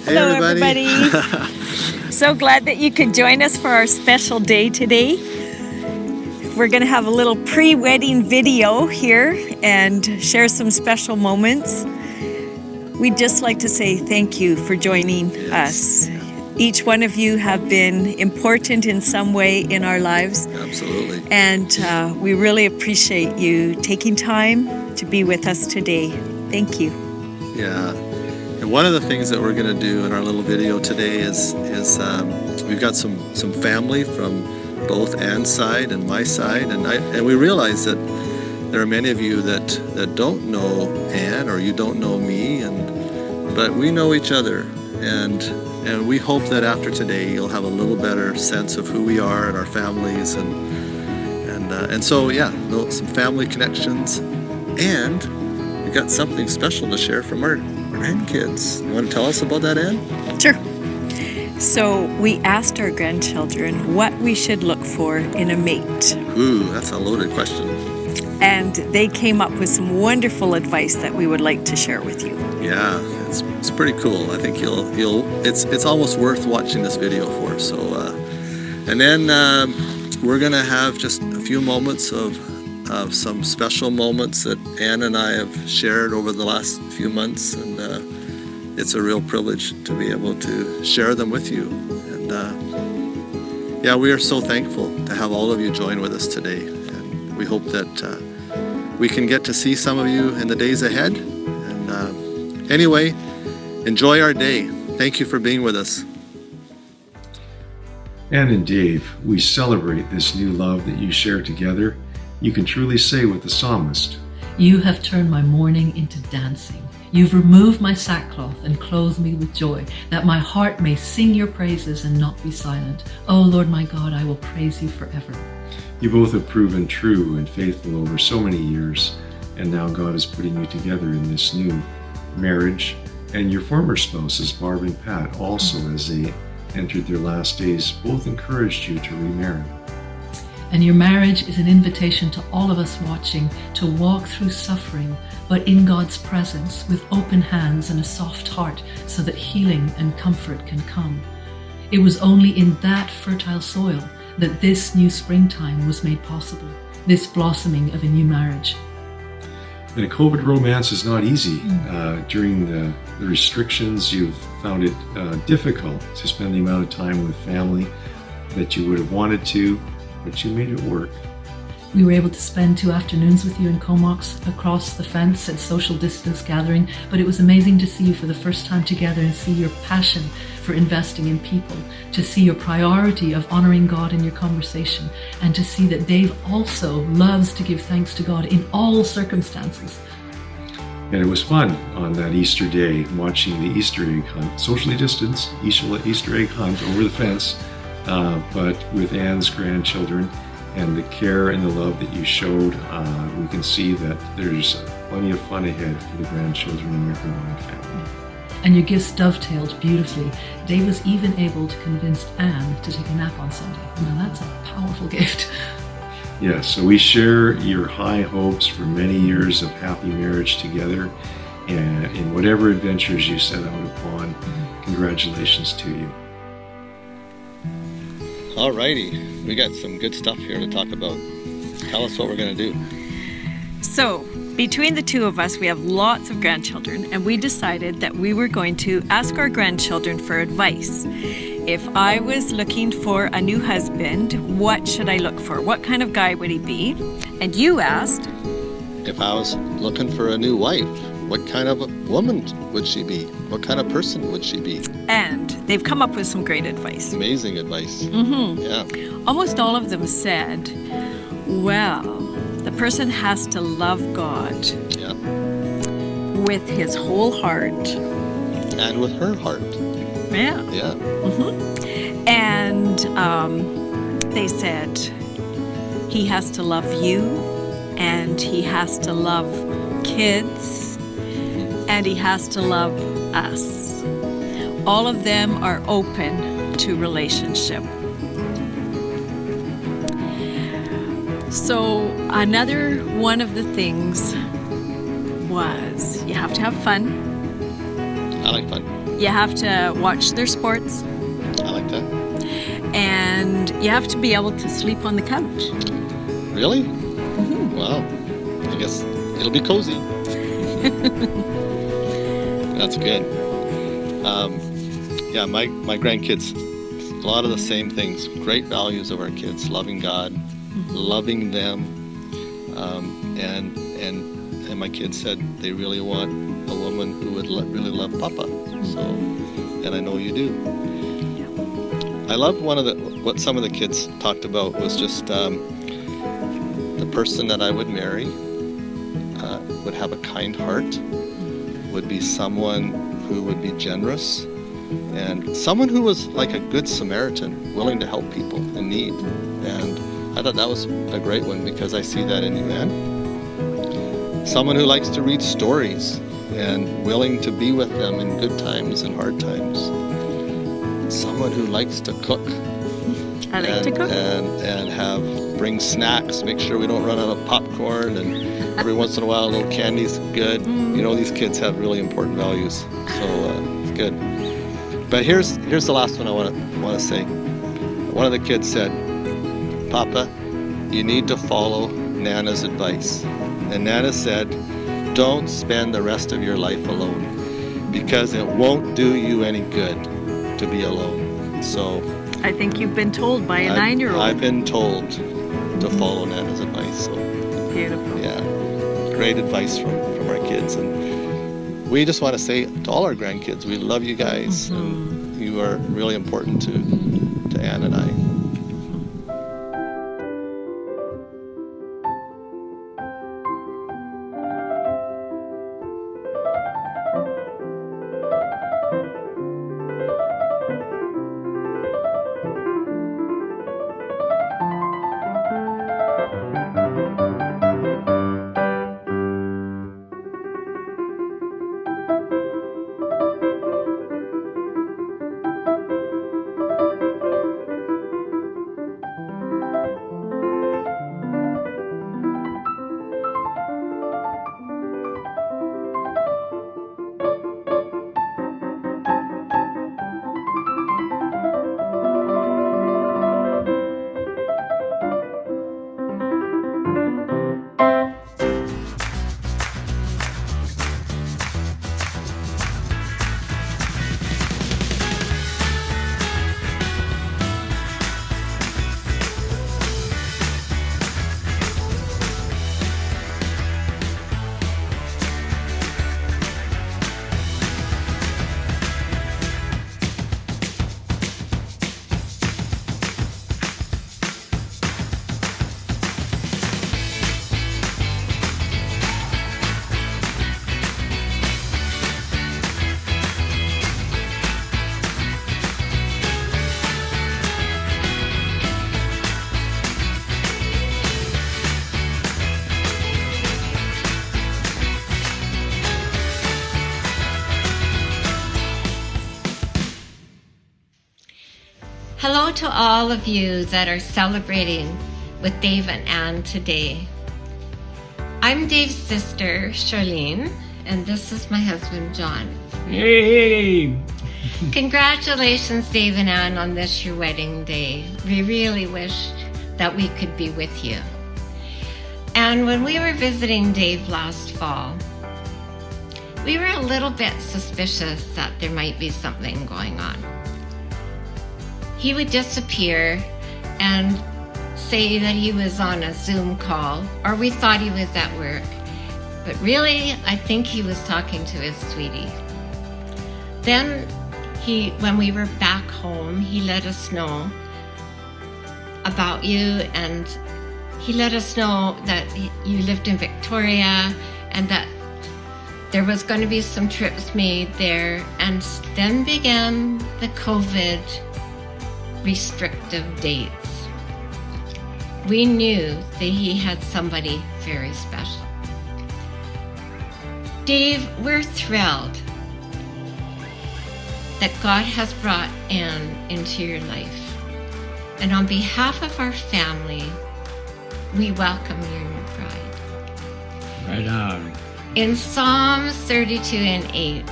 Hello, everybody. So glad that you could join us for our special day today. We're going to have a little pre-wedding video here and share some special moments. We'd just like to say thank you for joining us. Each one of you have been important in some way in our lives. Absolutely. And we really appreciate you taking time to be with us today. Thank you. Yeah. And one of the things that we're going to do in our little video today is we've got some family from both Anne's side and my side, and we realize that there are many of you that don't know Anne or you don't know me, but we know each other, and we hope that after today you'll have a little better sense of who we are and our families, and so some family connections, and we got something special to share from our grandkids. You want to tell us about that, Anne? Sure. So we asked our grandchildren what we should look for in a mate. Ooh, that's a loaded question. And they came up with some wonderful advice that we would like to share with you. Yeah, it's pretty cool. I think it's almost worth watching this video for. So, and then we're gonna have just a few moments of some special moments that Anne and I have shared over the last few months, and it's a real privilege to be able to share them with you. And we are so thankful to have all of you join with us today, and we hope that we can get to see some of you in the days ahead. And anyway, enjoy our day. Thank you for being with us. Anne and Dave, we celebrate this new love that you share together. You can truly say with the psalmist, "You have turned my mourning into dancing. You've removed my sackcloth and clothed me with joy, that my heart may sing your praises and not be silent. O Lord my God, I will praise you forever." You both have proven true and faithful over so many years, and now God is putting you together in this new marriage. And your former spouses, Barb and Pat, also as they entered their last days, both encouraged you to remarry. And your marriage is an invitation to all of us watching to walk through suffering, but in God's presence with open hands and a soft heart, so that healing and comfort can come. It was only in that fertile soil that this new springtime was made possible, this blossoming of a new marriage. And a COVID romance is not easy. During the restrictions, you've found it difficult to spend the amount of time with family that you would have wanted to, but you made it work. We were able to spend 2 afternoons with you in Comox across the fence at social distance gathering, but it was amazing to see you for the first time together and see your passion for investing in people, to see your priority of honoring God in your conversation, and to see that Dave also loves to give thanks to God in all circumstances. And it was fun on that Easter day, watching the Easter egg hunt, socially distanced Easter egg hunt over the fence, but with Anne's grandchildren. And the care and the love that you showed, we can see that there's plenty of fun ahead for the grandchildren in your combined family. And your gifts dovetailed beautifully. Dave was even able to convince Anne to take a nap on Sunday. Now that's a powerful gift. Yes, so we share your high hopes for many years of happy marriage together, and in whatever adventures you set out upon, congratulations to you. Alrighty, we got some good stuff here to talk about. Tell us what we're going to do. So, between the two of us, we have lots of grandchildren, and we decided that we were going to ask our grandchildren for advice. If I was looking for a new husband, what should I look for? What kind of guy would he be? And you asked, if I was looking for a new wife, what kind of a woman would she be? What kind of person would she be? And they've come up with some great advice. Amazing advice. Yeah. Almost all of them said, well, the person has to love God with his whole heart. And with her heart. Yeah. Yeah. And they said he has to love you, and he has to love kids, and he has to love us. All of them are open to relationship. So another one of the things was you have to have fun. I like fun. You have to watch their sports, I like that. and you have to be able to sleep on the couch. Really? Wow. I guess it'll be cozy. That's good. Yeah, my grandkids, a lot of the same things. Great values of our kids: loving God, loving them, and my kids said they really want a woman who would really love Papa. So, and I know you do. I love what some of the kids talked about was just the person that I would marry would have a kind heart, would be someone who would be generous, and someone who was like a good Samaritan, willing to help people in need. And I thought that was a great one because I see that in you, Ann. Someone who likes to read stories and willing to be with them in good times and hard times. Someone who likes to cook. I like to cook. And bring snacks, make sure we don't run out of popcorn, and every once in a while a little candy's good. You know, these kids have really important values, so it's good. But here's the last one I want to say. One of the kids said, "Papa, you need to follow Nana's advice." And Nana said, "Don't spend the rest of your life alone, because it won't do you any good to be alone." So I think you've been told by a 9-year-old. I've been told to follow Nana's advice. So Beautiful. yeah, great advice from our kids. And we just want to say to all our grandkids, we love you guys. And you are really important to Ann and I. Hello to all of you that are celebrating with Dave and Ann today. I'm Dave's sister, Charlene, and this is my husband, John. Hey! Congratulations, Dave and Ann, on this your wedding day. We really wish that we could be with you. And when we were visiting Dave last fall, we were a little bit suspicious that there might be something going on. He would disappear and say that he was on a Zoom call, or we thought he was at work. But really, I think he was talking to his sweetie. Then when we were back home, he let us know about you, and he let us know that you lived in Victoria and that there was going to be some trips made there. And then began the COVID restrictive dates. We knew that he had somebody very special. Dave, we're thrilled that God has brought Ann into your life. And on behalf of our family, we welcome your new bride. Right on. In Psalms 32 and 8,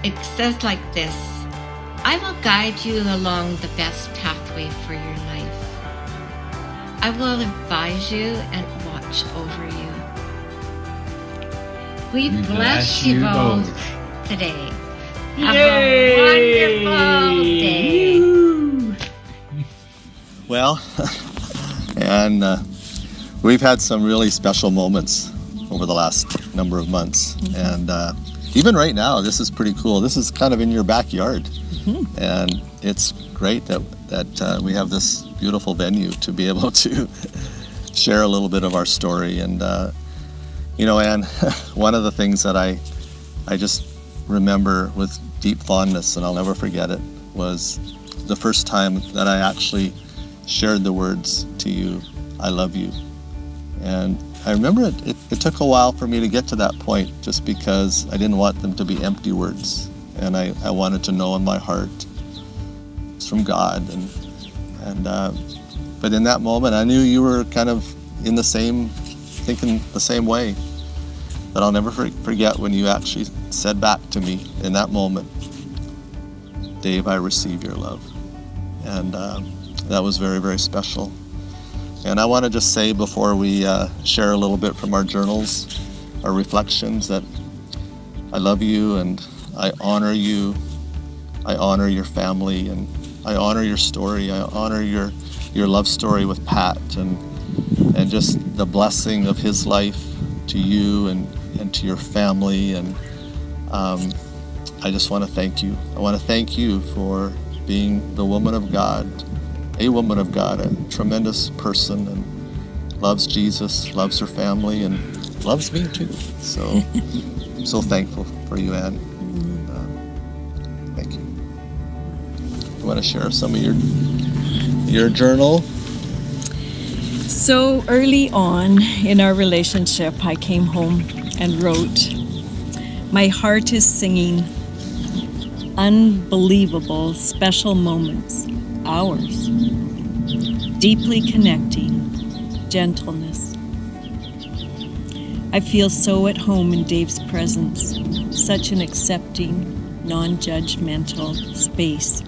it says like this: I will guide you along the best pathway for your life. I will advise you and watch over you. We bless you both today. Have a wonderful day. Well, and we've had some really special moments over the last number of months. And even right now, this is pretty cool. This is kind of in your backyard. And it's great that we have this beautiful venue to be able to share a little bit of our story. And, Anne, one of the things that I just remember with deep fondness, and I'll never forget it, was the first time that I actually shared the words to you, I love you. And I remember it took a while for me to get to that point, just because I didn't want them to be empty words. And I wanted to know in my heart it's from God. But in that moment, I knew you were kind of thinking the same way. But I'll never forget when you actually said back to me in that moment, Dave, I receive your love. And that was very, very special. And I want to just say before we share a little bit from our journals, our reflections, that I love you and I honor you. I honor your family and I honor your story. I honor your love story with Pat and just the blessing of his life to you and to your family. And I just want to thank you. I want to thank you for being the woman of God, a woman of God, a tremendous person, and loves Jesus, loves her family, and loves me too. So I'm so thankful for you, Anne. Thank you. You want to share some of your journal? So early on in our relationship, I came home and wrote, my heart is singing unbelievable special moments, ours, deeply connecting, gentleness. I feel so at home in Dave's presence, such an accepting, non-judgmental space,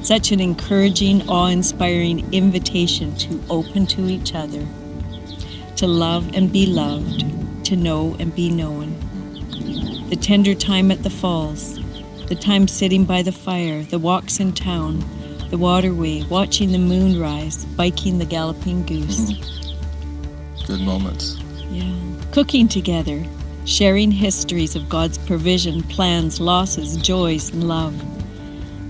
such an encouraging, awe-inspiring invitation to open to each other, to love and be loved, to know and be known. The tender time at the falls, the time sitting by the fire, the walks in town, the waterway, watching the moon rise, biking the galloping goose. Good moments. Yeah. Cooking together, sharing histories of God's provision, plans, losses, joys, and love.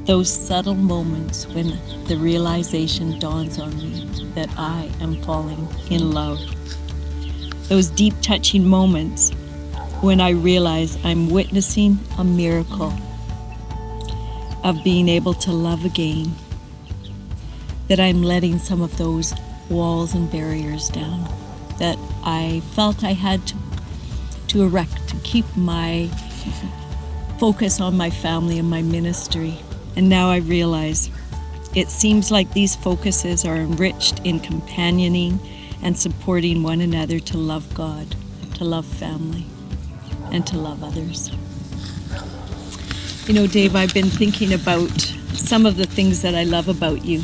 Those subtle moments when the realization dawns on me that I am falling in love. Those deep touching moments when I realize I'm witnessing a miracle of being able to love again, that I'm letting some of those walls and barriers down that I felt I had to erect to keep my focus on my family and my ministry. And now I realize it seems like these focuses are enriched in companioning and supporting one another to love God, to love family, and to love others. You know, Dave, I've been thinking about some of the things that I love about you.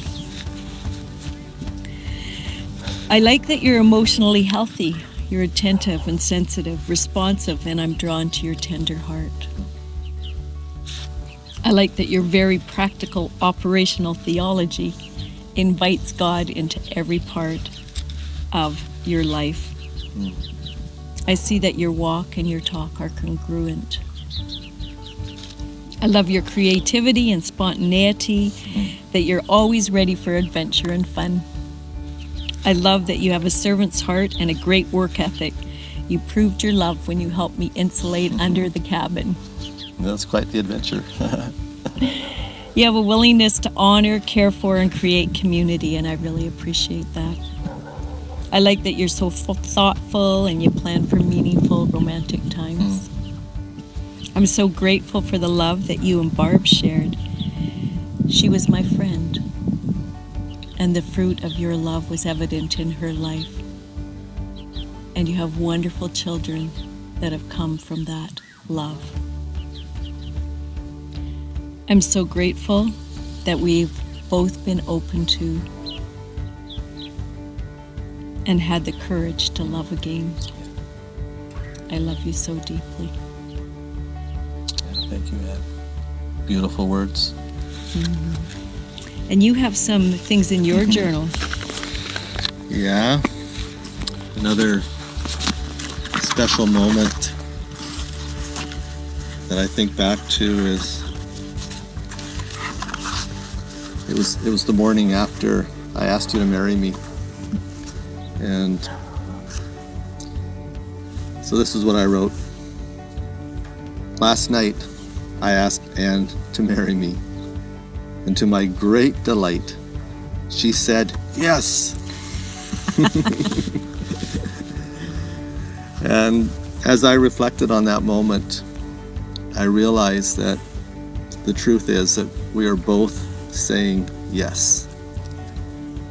I like that you're emotionally healthy. You're attentive and sensitive, responsive, and I'm drawn to your tender heart. I like that your very practical, operational theology invites God into every part of your life. I see that your walk and your talk are congruent. I love your creativity and spontaneity, that you're always ready for adventure and fun. I love that you have a servant's heart and a great work ethic. You proved your love when you helped me insulate under the cabin. That's quite the adventure. You have a willingness to honor, care for, and create community, and I really appreciate that. I like that you're so thoughtful and you plan for meaningful romantic times. I'm so grateful for the love that you and Barb shared. She was my friend, and the fruit of your love was evident in her life. And you have wonderful children that have come from that love. I'm so grateful that we've both been open to and had the courage to love again. I love you so deeply. Yeah, thank you, Ann. Beautiful words. And you have some things in your journal. Yeah. Another special moment that I think back to is it was the morning after I asked you to marry me. And so this is what I wrote. Last night, I asked Ann to marry me. And to my great delight, she said, yes. And as I reflected on that moment, I realized that the truth is that we are both saying yes.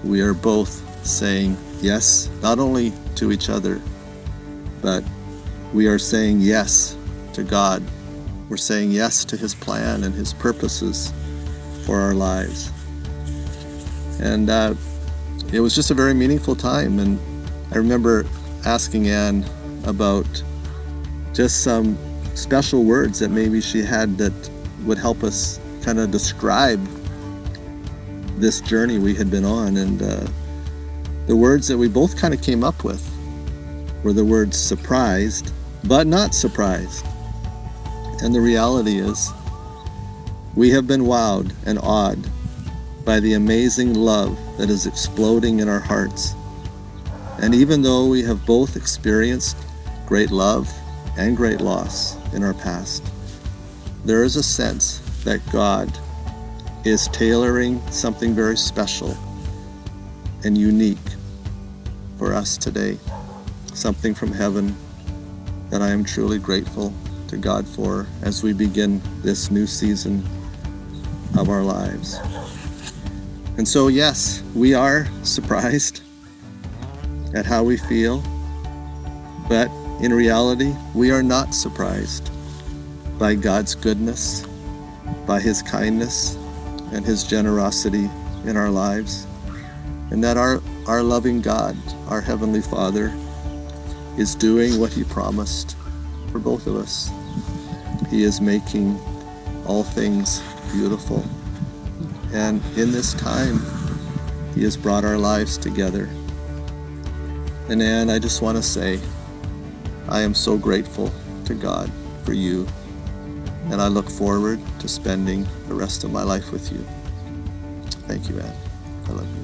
We are both saying yes, not only to each other, but we are saying yes to God. We're saying yes to His plan and His purposes for our lives. And it was just a very meaningful time. And I remember asking Ann about just some special words that maybe she had that would help us kind of describe this journey we had been on. And the words that we both kind of came up with were the words surprised, but not surprised. And the reality is, we have been wowed and awed by the amazing love that is exploding in our hearts. And even though we have both experienced great love and great loss in our past, there is a sense that God is tailoring something very special and unique for us today. Something from heaven that I am truly grateful to God for as we begin this new season of our lives. And so, yes, we are surprised at how we feel, but in reality, we are not surprised by God's goodness, by His kindness, and His generosity in our lives, and that our loving God, our Heavenly Father, is doing what He promised for both of us. He is making all things beautiful. And in this time, He has brought our lives together. And Ann, I just want to say, I am so grateful to God for you. And I look forward to spending the rest of my life with you. Thank you, Ann. I love you.